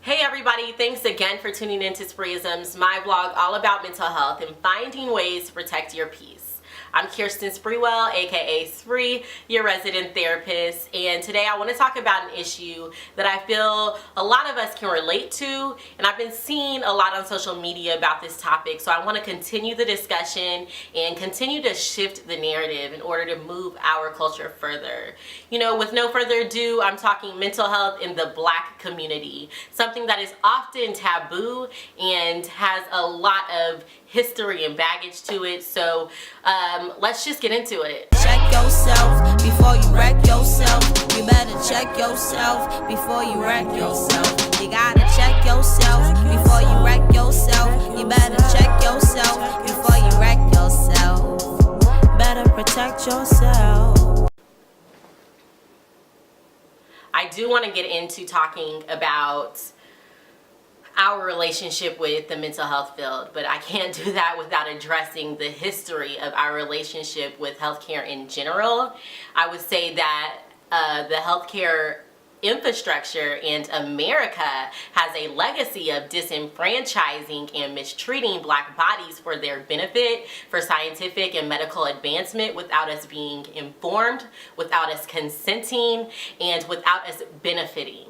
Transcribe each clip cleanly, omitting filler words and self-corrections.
Hey everybody, thanks again for tuning in to Spreeisms, my blog all about mental health and finding ways to protect your peace. I'm Kirsten Spreewell, aka Spree, your resident therapist, and today I want to talk about an issue that I feel a lot of us can relate to, and I've been seeing a lot on social media about this topic, so I want to continue the discussion and continue to shift the narrative in order to move our culture further. You know, with no further ado, I'm talking mental health in the Black community, something that is often taboo and has a lot of history and baggage to it. So let's just get into it. Check yourself before you wreck yourself. You better check yourself before you wreck yourself. You gotta check yourself before you wreck yourself. You better check yourself before you wreck yourself. Better protect yourself. I do want to get into talking about our relationship with the mental health field, but I can't do that without addressing the history of our relationship with healthcare in general. I would say that the healthcare infrastructure in America has a legacy of disenfranchising and mistreating Black bodies for their benefit, for scientific and medical advancement, without us being informed, without us consenting, and without us benefiting.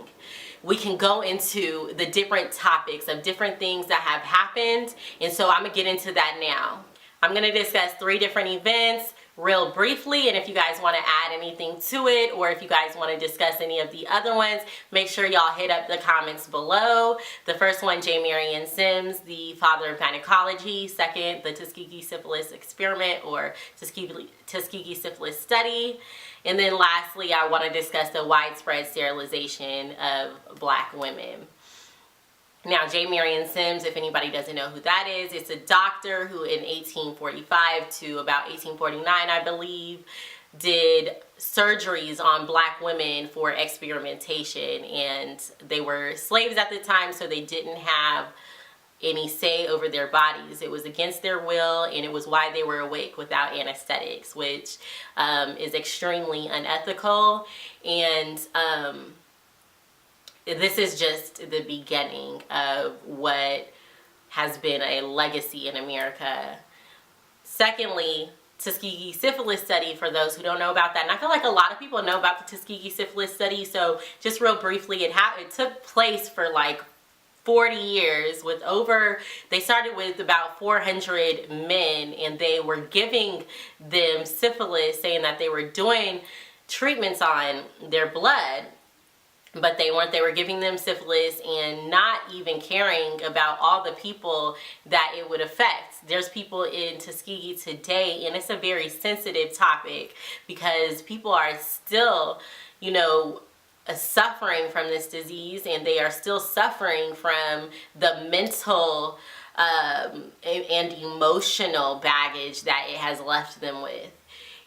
We can go into the different topics of different things that have happened, and so I'm gonna get into that now. I'm gonna discuss 3 different events real briefly, and if you guys want to add anything to it, or if you guys want to discuss any of the other ones, make sure y'all hit up the comments below. The first one, J. Marion Sims, the father of gynecology. Second, the Tuskegee syphilis experiment, or Tuskegee syphilis study. And then lastly, I want to discuss the widespread sterilization of Black women. Now, J. Marion Sims, if anybody doesn't know who that is, it's a doctor who in 1845 to about 1849, I believe, did surgeries on Black women for experimentation. And they were slaves at the time, so they didn't have any say over their bodies. It was against their will, and it was why they were awake without anesthetics, which is extremely unethical. And this is just the beginning of what has been a legacy in America. Secondly, Tuskegee syphilis study, for those who don't know about that, and I feel like a lot of people know about the Tuskegee syphilis study, so just real briefly, it took place for like 40 years with they started with about 400 men, and they were giving them syphilis, saying that they were doing treatments on their blood, but they weren't. They were giving them syphilis and not even caring about all the people that it would affect. There's people in Tuskegee today, and it's a very sensitive topic because people are still, you know, suffering from this disease, and they are still suffering from the mental and emotional baggage that it has left them with.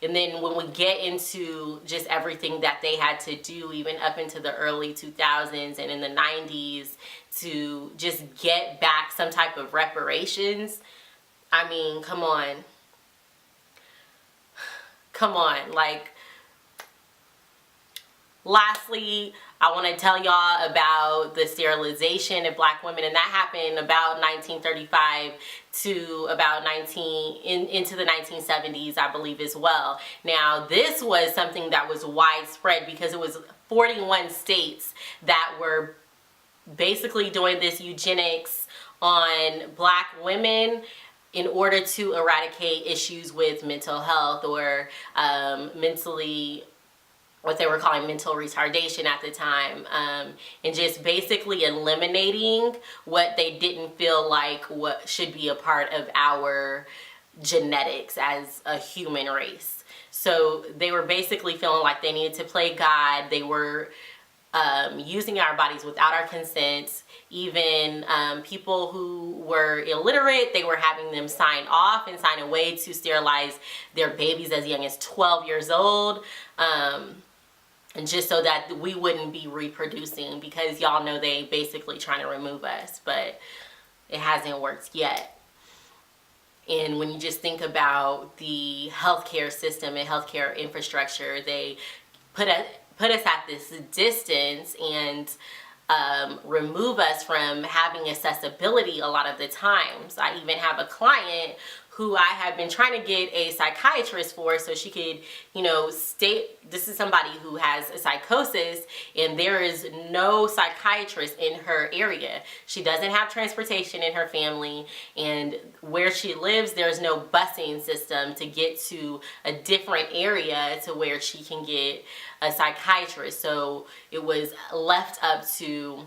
And then when we get into just everything that they had to do, even up into the early 2000s and in the 90s, to just get back some type of reparations, I mean, come on. Come on, like, lastly, I want to tell y'all about the sterilization of Black women, and that happened about 1935 to about into the 1970s, I believe, as well. Now, this was something that was widespread because it was 41 states that were basically doing this eugenics on Black women in order to eradicate issues with mental health, or what they were calling mental retardation at the time, and just basically eliminating what they didn't feel like what should be a part of our genetics as a human race. So they were basically feeling like they needed to play God. They were using our bodies without our consent. Even people who were illiterate, they were having them sign off and sign away to sterilize their babies as young as 12 years old. And just so that we wouldn't be reproducing, because y'all know they basically trying to remove us, but it hasn't worked yet. And when you just think about the healthcare system and healthcare infrastructure, they put us at this distance, and remove us from having accessibility a lot of the times. I even have a client who I have been trying to get a psychiatrist for so she could, state, this is somebody who has a psychosis and there is no psychiatrist in her area. She doesn't have transportation in her family, and where she lives, there's no busing system to get to a different area to where she can get a psychiatrist. So it was left up to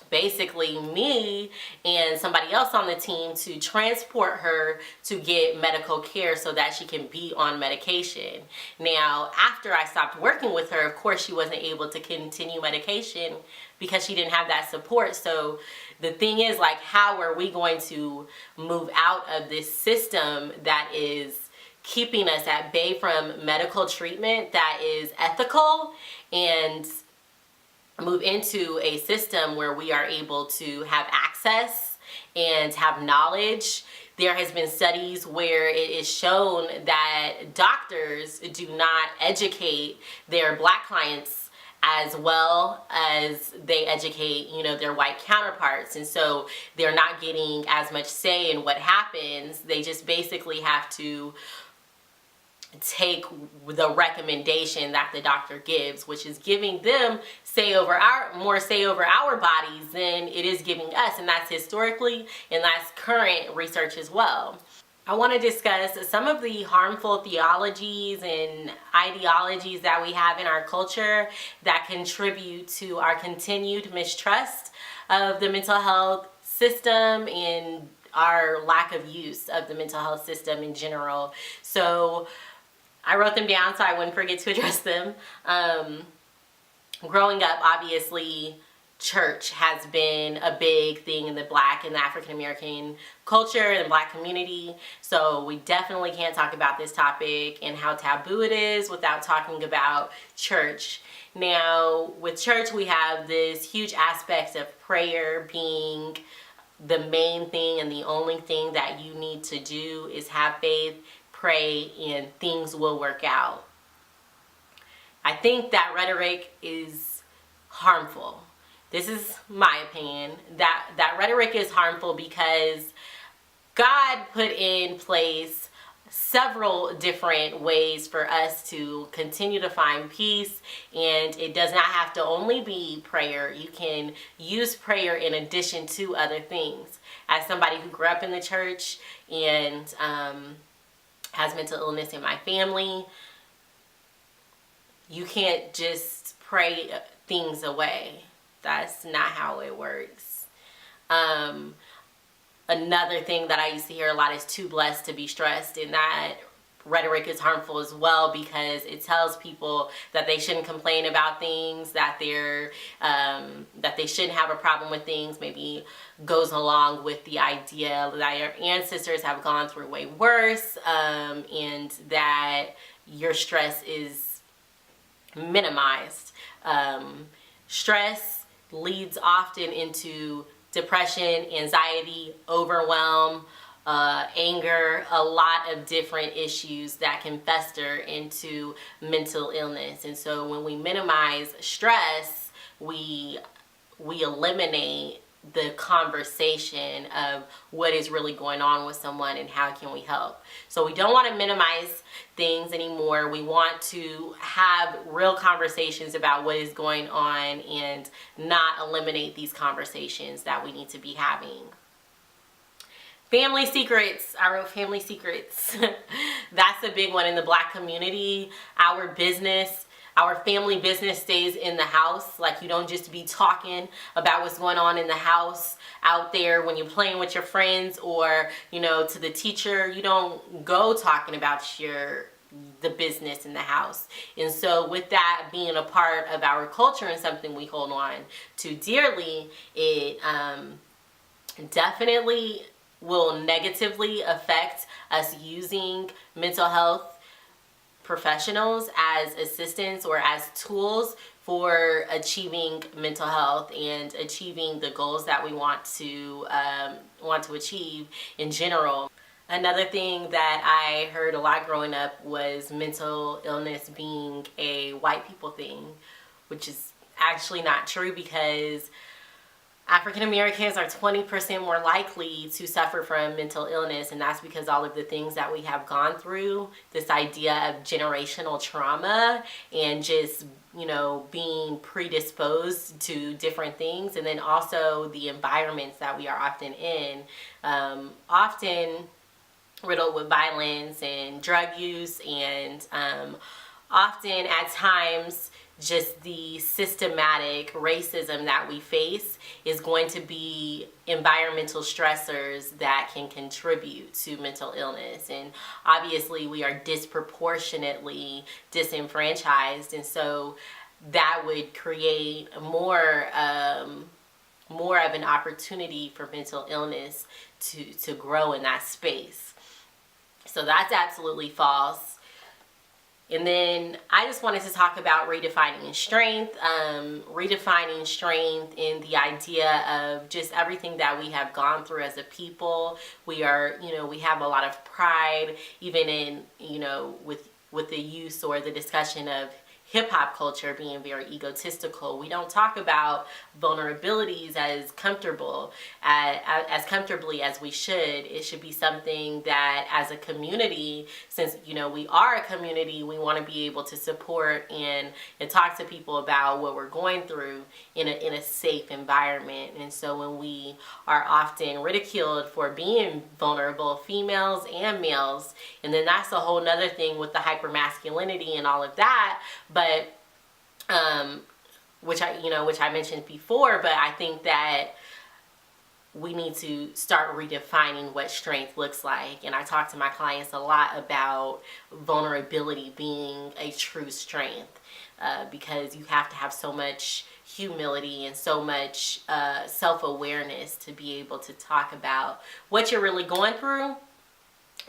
basically me and somebody else on the team to transport her to get medical care so that she can be on medication. Now, after I stopped working with her, of course, she wasn't able to continue medication because she didn't have that support. So the thing is, like, how are we going to move out of this system that is keeping us at bay from medical treatment that is ethical, and move into a system where we are able to have access and have knowledge? There has been studies where it is shown that doctors do not educate their Black clients as well as they educate, their white counterparts. And so they're not getting as much say in what happens. They just basically have to take the recommendation that the doctor gives, which is giving them more say over our bodies than it is giving us. And that's historically, and that's current research as well. I want to discuss some of the harmful theologies and ideologies that we have in our culture that contribute to our continued mistrust of the mental health system and our lack of use of the mental health system in general. So I wrote them down so I wouldn't forget to address them. Growing up, obviously, church has been a big thing in the Black and the African American culture and the Black community. So we definitely can't talk about this topic and how taboo it is without talking about church. Now, with church, we have this huge aspect of prayer being the main thing, and the only thing that you need to do is have faith, pray, and things will work out. I think that rhetoric is harmful. This is my opinion, that rhetoric is harmful because God put in place several different ways for us to continue to find peace, and it does not have to only be prayer. You can use prayer in addition to other things. As somebody who grew up in the church and has mental illness in my family, you can't just pray things away. That's not how it works. Another thing that I used to hear a lot is too blessed to be stressed, and that rhetoric is harmful as well because it tells people that they shouldn't complain about things, that they shouldn't have a problem with things. Maybe goes along with the idea that your ancestors have gone through way worse, and that your stress is minimized. Stress leads often into depression, anxiety, overwhelm, anger, a lot of different issues that can fester into mental illness. And so when we minimize stress, we eliminate the conversation of what is really going on with someone and how can we help. So we don't want to minimize things anymore. We want to have real conversations about what is going on and not eliminate these conversations that we need to be having. Family secrets. I wrote family secrets. That's a big one in the Black community. Our family business stays in the house. Like, you don't just be talking about what's going on in the house out there when you're playing with your friends or, to the teacher. You don't go talking about the business in the house. And so with that being a part of our culture and something we hold on to dearly, it definitely will negatively affect us using mental health professionals as assistants or as tools for achieving mental health and achieving the goals that we want to achieve in general. Another thing that I heard a lot growing up was mental illness being a white people thing, which is actually not true, because African Americans are 20% more likely to suffer from mental illness, and that's because all of the things that we have gone through, this idea of generational trauma and just, you know, being predisposed to different things, and then also the environments that we are often in, often riddled with violence and drug use, and often at times just the systematic racism that we face is going to be environmental stressors that can contribute to mental illness. And obviously we are disproportionately disenfranchised, and so that would create more of an opportunity for mental illness to grow in that space. So that's absolutely false. And then I just wanted to talk about redefining strength in the idea of just everything that we have gone through as a people. We are, you know, we have a lot of pride, even in, you know, with the use or the discussion of hip-hop culture being very egotistical. We don't talk about vulnerabilities as comfortably as we should. It should be something that as a community, since, you know, we are a community, we want to be able to support and talk to people about what we're going through in a safe environment. And so when we are often ridiculed for being vulnerable, females and males, and then that's a whole nother thing with the hypermasculinity and all of that, but which I mentioned before, but I think that we need to start redefining what strength looks like. And I talk to my clients a lot about vulnerability being a true strength, because you have to have so much humility and so much self-awareness to be able to talk about what you're really going through.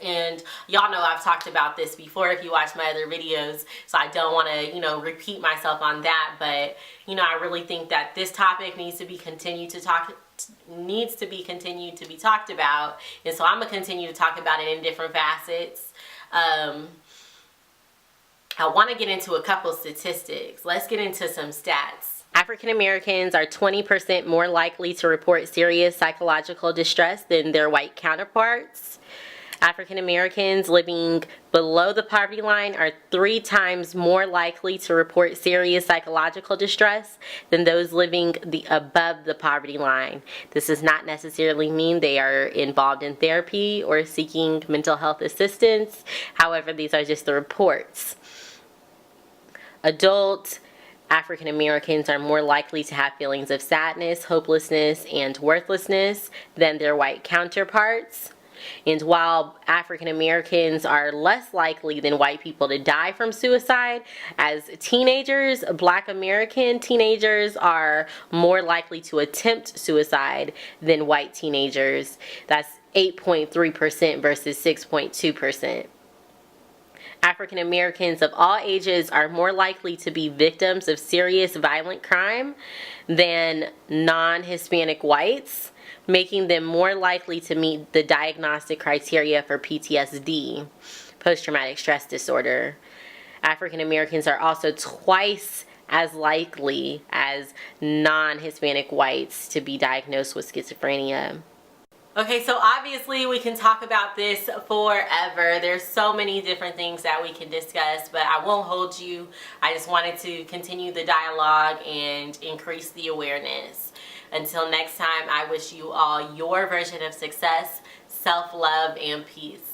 And y'all know I've talked about this before if you watch my other videos, so I don't want to, you know, repeat myself on that. But, you know, I really think that this topic needs to be continued to be talked about, and so I'm gonna continue to talk about it in different facets. I want to get into a couple statistics. Let's get into some stats. African Americans are 20% more likely to report serious psychological distress than their white counterparts. African Americans living below the poverty line are 3 times more likely to report serious psychological distress than those living above the poverty line. This does not necessarily mean they are involved in therapy or seeking mental health assistance. However, these are just the reports. Adult African Americans are more likely to have feelings of sadness, hopelessness, and worthlessness than their white counterparts. And while African Americans are less likely than white people to die from suicide, as teenagers, Black American teenagers are more likely to attempt suicide than white teenagers. That's 8.3% versus 6.2%. African Americans of all ages are more likely to be victims of serious violent crime than non-Hispanic whites, making them more likely to meet the diagnostic criteria for PTSD, post-traumatic stress disorder. African Americans are also twice as likely as non-Hispanic whites to be diagnosed with schizophrenia. Okay, so obviously we can talk about this forever. There's so many different things that we can discuss, but I won't hold you. I just wanted to continue the dialogue and increase the awareness. Until next time, I wish you all your version of success, self-love, and peace.